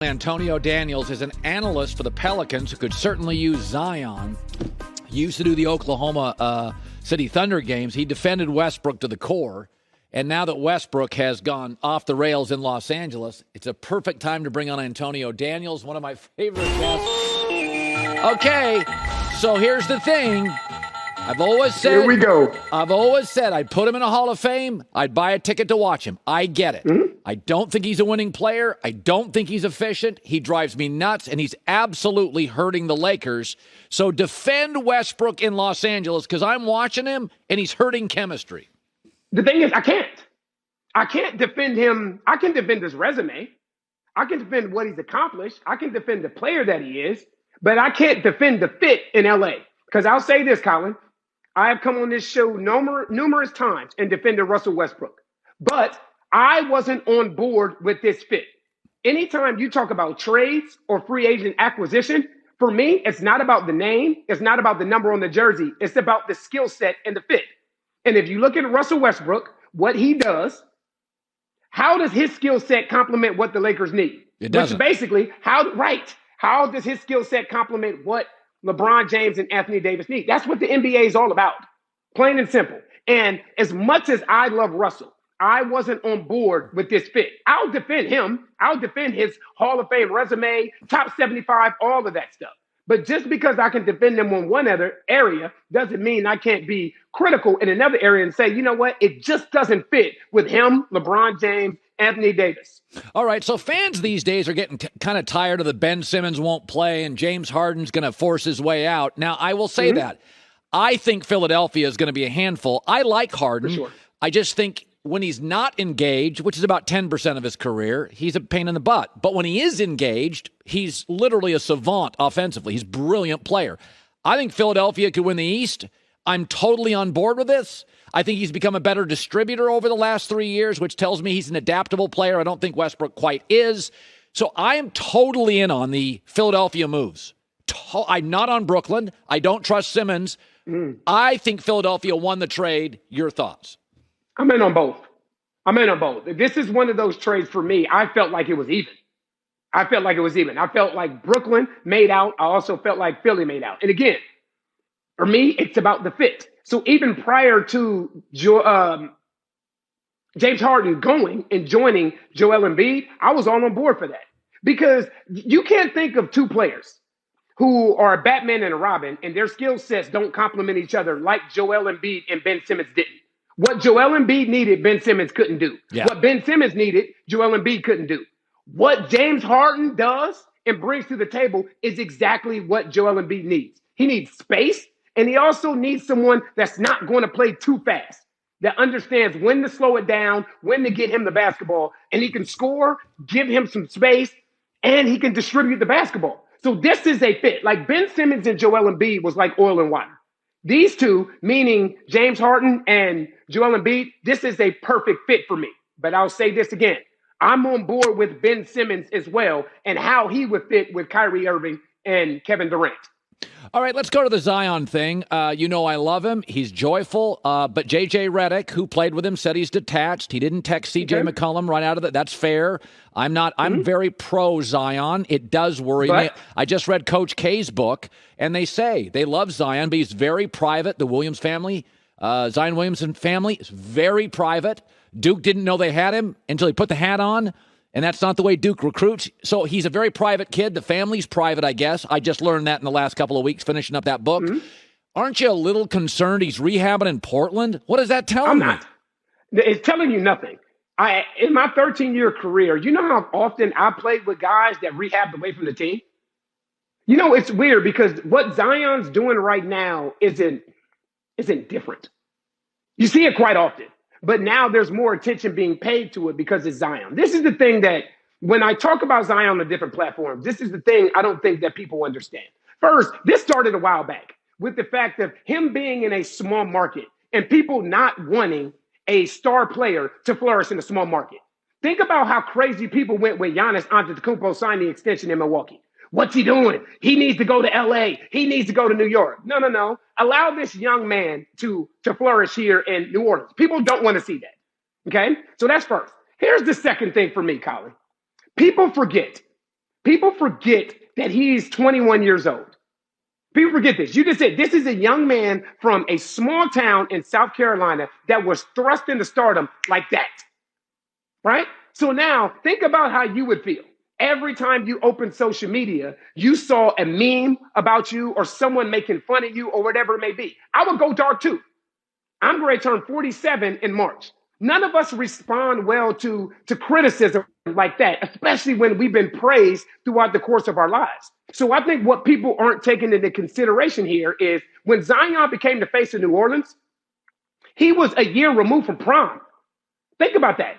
Antonio Daniels is an analyst for the Pelicans who could certainly use Zion. He used to do the Oklahoma City Thunder games. He defended Westbrook to the core. And now that Westbrook has gone off the rails in Los Angeles, it's a perfect time to bring on Antonio Daniels, one of my favorite guests. Okay, so here's the thing. I've always said, here we go. I've always said I'd put him in a Hall of Fame. I'd buy a ticket to watch him. I get it. Mm-hmm. I don't think he's a winning player. I don't think he's efficient. He drives me nuts, and he's absolutely hurting the Lakers. So defend Westbrook in Los Angeles because I'm watching him, and he's hurting chemistry. The thing is, I can't defend him. I can defend his resume. I can defend what he's accomplished. I can defend the player that he is, but I can't defend the fit in LA. Because I'll say this, Colin. I have come on this show numerous times and defended Russell Westbrook, but I wasn't on board with this fit. Anytime you talk about trades or free agent acquisition, for me, it's not about the name. It's not about the number on the jersey. It's about the skill set and the fit. And if you look at Russell Westbrook, what he does, how does his skill set complement what the Lakers need? It doesn't. Which is basically, how does his skill set complement what LeBron James and Anthony Davis need? That's what the NBA is all about, plain and simple. And as much as I love Russell, I wasn't on board with this fit. I'll defend him. I'll defend his Hall of Fame resume, top 75, all of that stuff. But just because I can defend him on one other area doesn't mean I can't be critical in another area and say, you know what, it just doesn't fit with him, LeBron James, Anthony Davis. All right, so fans these days are getting kind of tired of the Ben Simmons won't play and James Harden's going to force his way out. Now, I will say that. I think Philadelphia is going to be a handful. I like Harden. For sure. I just think when he's not engaged, which is about 10% of his career, he's a pain in the butt. But when he is engaged, he's literally a savant offensively. He's a brilliant player. I think Philadelphia could win the East. I'm totally on board with this. I think he's become a better distributor over the last 3 years, which tells me he's an adaptable player. I don't think Westbrook quite is. So I am totally in on the Philadelphia moves. I'm not on Brooklyn. I don't trust Simmons. I think Philadelphia won the trade. Your thoughts? I'm in on both. This is one of those trades for me. I felt like it was even. I felt like Brooklyn made out. I also felt like Philly made out. And again, for me, it's about the fit. So even prior to James Harden going and joining Joel Embiid, I was all on board for that. Because you can't think of two players who are a Batman and a Robin and their skill sets don't complement each other like Joel Embiid and Ben Simmons didn't. What Joel Embiid needed, Ben Simmons couldn't do. Yeah. What Ben Simmons needed, Joel Embiid couldn't do. What James Harden does and brings to the table is exactly what Joel Embiid needs. He needs space, and he also needs someone that's not going to play too fast, that understands when to slow it down, when to get him the basketball, and he can score, give him some space, and he can distribute the basketball. So this is a fit. Like Ben Simmons and Joel Embiid was like oil and water. These two, meaning James Harden and Joel Embiid, this is a perfect fit for me. But I'll say this again. I'm on board with Ben Simmons as well and how he would fit with Kyrie Irving and Kevin Durant. All right, let's go to the Zion thing. I love him. He's joyful. But J.J. Redick, who played with him, said he's detached. He didn't text C.J. McCollum right out of it. That's fair. I'm not. I'm very pro Zion. It does worry me. I just read Coach K's book, and they say they love Zion, but he's very private. The Williams family, Zion Williamson family, is very private. Duke didn't know they had him until he put the hat on. And that's not the way Duke recruits. So he's a very private kid. The family's private, I guess. I just learned that in the last couple of weeks finishing up that book. Aren't you a little concerned he's rehabbing in Portland? What does that tell me? I'm not. It's telling you nothing. In my 13-year career, you know how often I played with guys that rehabbed away from the team? You know, it's weird because what Zion's doing right now isn't different. You see it quite often. But now there's more attention being paid to it because it's Zion. This is the thing that when I talk about Zion on different platforms, this is the thing I don't think that people understand. First, this started a while back with the fact of him being in a small market and people not wanting a star player to flourish in a small market. Think about how crazy people went when Giannis Antetokounmpo signed the extension in Milwaukee. What's he doing? He needs to go to LA. He needs to go to New York. No. Allow this young man to flourish here in New Orleans. People don't want to see that. Okay? So that's first. Here's the second thing for me, Colin. People forget People forget that he's 21 years old. People forget this. You just said this is a young man from a small town in South Carolina that was thrust into stardom like that, right? So now think about how you would feel. Every time you open social media, you saw a meme about you or someone making fun of you or whatever it may be. I would go dark too. I'm going to turn 47 in March. None of us respond well to criticism like that, especially when we've been praised throughout the course of our lives. So I think what people aren't taking into consideration here is when Zion became the face of New Orleans, he was a year removed from prime. Think about that.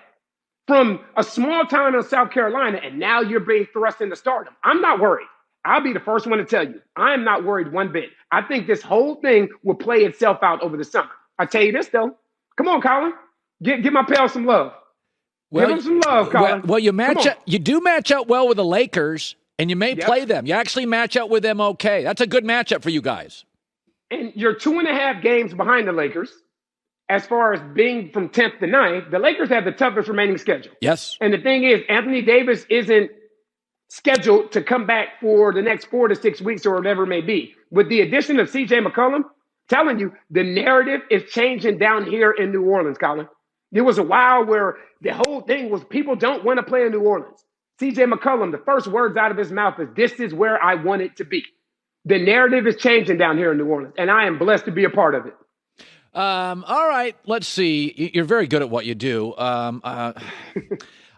From a small town in South Carolina, and now you're being thrust into stardom. I'm not worried. I'll be the first one to tell you, I am not worried one bit. I think this whole thing will play itself out over the summer. I tell you this, though. Come on, Colin. Give my pal some love. Give him some love, Colin. Well, you do match up well with the Lakers, and you may play them. You actually match up with them okay. That's a good matchup for you guys. And you're 2.5 games behind the Lakers as far as being from 10th to 9th. The Lakers have the toughest remaining schedule. Yes. And the thing is, Anthony Davis isn't scheduled to come back for the next 4 to 6 weeks or whatever it may be. With the addition of C.J. McCollum, telling you, the narrative is changing down here in New Orleans, Colin. There was a while where the whole thing was people don't want to play in New Orleans. C.J. McCollum, the first words out of his mouth is, this is where I want it to be. The narrative is changing down here in New Orleans, and I am blessed to be a part of it. All right, let's see. You're very good at what you do. I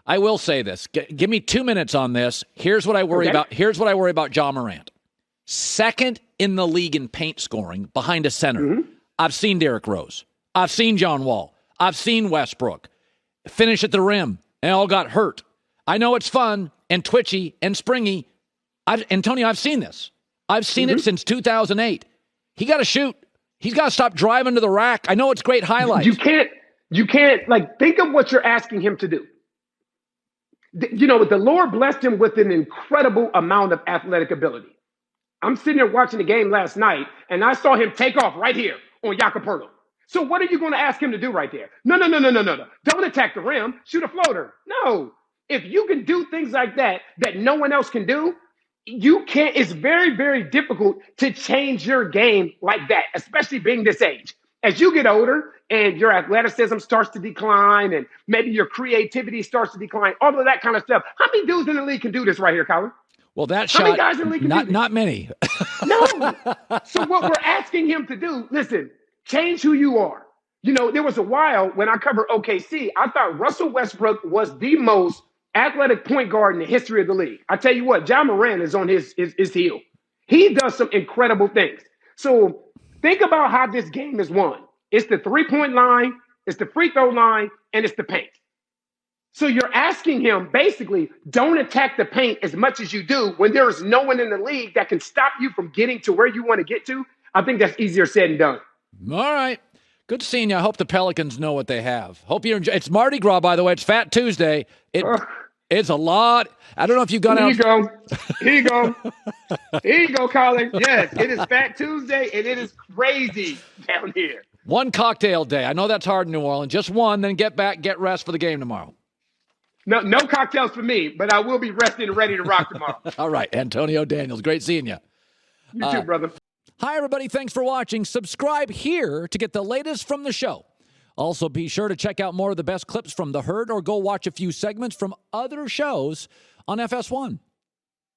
will say this. Give me 2 minutes on this. Here's what I worry about. Here's what I worry about Ja Morant. Second in the league in paint scoring behind a center. Mm-hmm. I've seen Derrick Rose. I've seen John Wall. I've seen Westbrook finish at the rim and all got hurt. I know it's fun and twitchy and springy. Antonio, I've seen this. I've seen it since 2008. He got to shoot. He's got to stop driving to the rack. I know it's great highlights. You can't, think of what you're asking him to do. The Lord blessed him with an incredible amount of athletic ability. I'm sitting there watching the game last night, and I saw him take off right here on Jakob. So what are you going to ask him to do right there? No. Don't attack the rim. Shoot a floater. No. If you can do things like that no one else can do, you can't. It's very, very difficult to change your game like that, especially being this age. As you get older and your athleticism starts to decline and maybe your creativity starts to decline, all of that kind of stuff. How many dudes in the league can do this right here, Colin? Well, that How many guys in the league can do this? Not many. No. So what we're asking him to do, listen, change who you are. There was a while when I covered OKC, I thought Russell Westbrook was the most athletic point guard in the history of the league. I tell you what, Ja Morant is on his heel. He does some incredible things. So think about how this game is won. It's the 3-point line, it's the free throw line, and it's the paint. So you're asking him, basically, don't attack the paint as much as you do when there is no one in the league that can stop you from getting to where you want to get to. I think that's easier said than done. All right. Good seeing you. I hope the Pelicans know what they have. Hope you enjoy. It's Mardi Gras, by the way. It's Fat Tuesday. It's a lot. I don't know if you've gone out. Here you go. Here you go, Colin. Yes, it is Fat Tuesday, and it is crazy down here. One cocktail day. I know that's hard in New Orleans. Just one, then get rest for the game tomorrow. No cocktails for me, but I will be rested and ready to rock tomorrow. All right, Antonio Daniels. Great seeing you. You too, brother. Hi, everybody. Thanks for watching. Subscribe here to get the latest from the show. Also, be sure to check out more of the best clips from The Herd or go watch a few segments from other shows on FS1.